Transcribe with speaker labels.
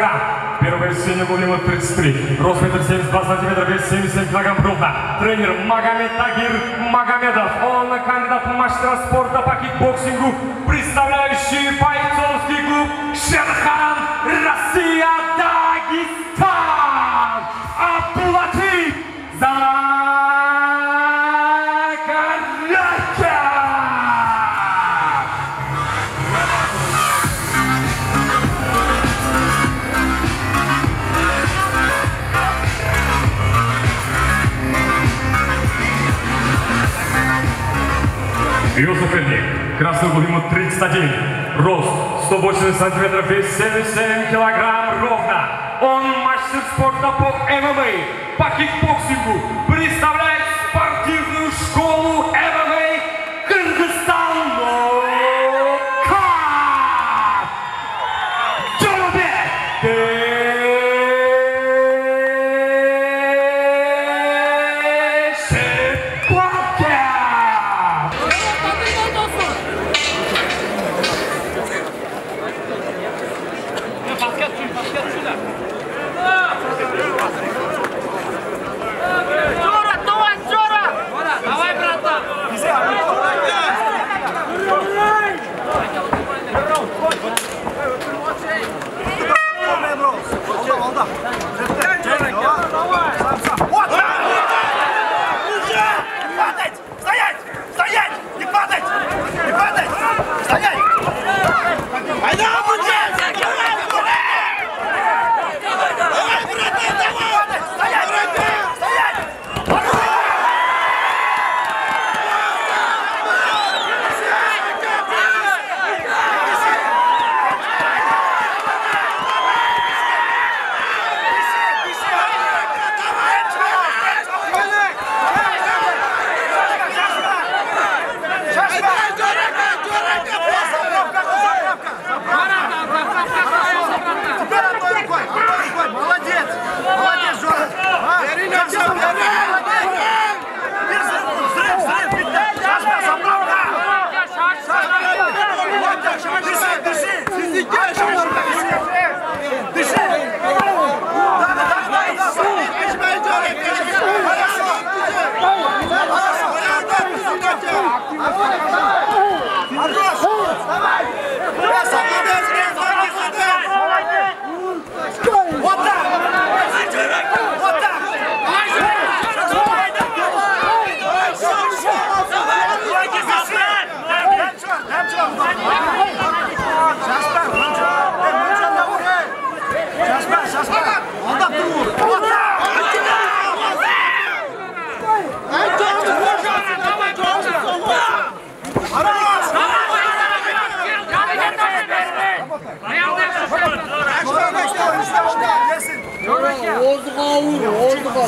Speaker 1: килограмм. Первое сильное булимут 33. Рост 1,72 сантиметра, вес 77 килограмм ровно. Тренер Магомед Тагир Магомедов. Он кандидат в мастера спорта по кикбоксингу, представляющий бойцовский клуб Шерхан, Россия, Дагестан. Аплодисменты за Юсуф Эльник, красный угол ему 31, рост 180 сантиметров, вес 77 килограмм ровно. Он мастер спорта по ММА, по кикбоксингу, представляет спортивную школу ММА Кыргызстан.
Speaker 2: Oldu.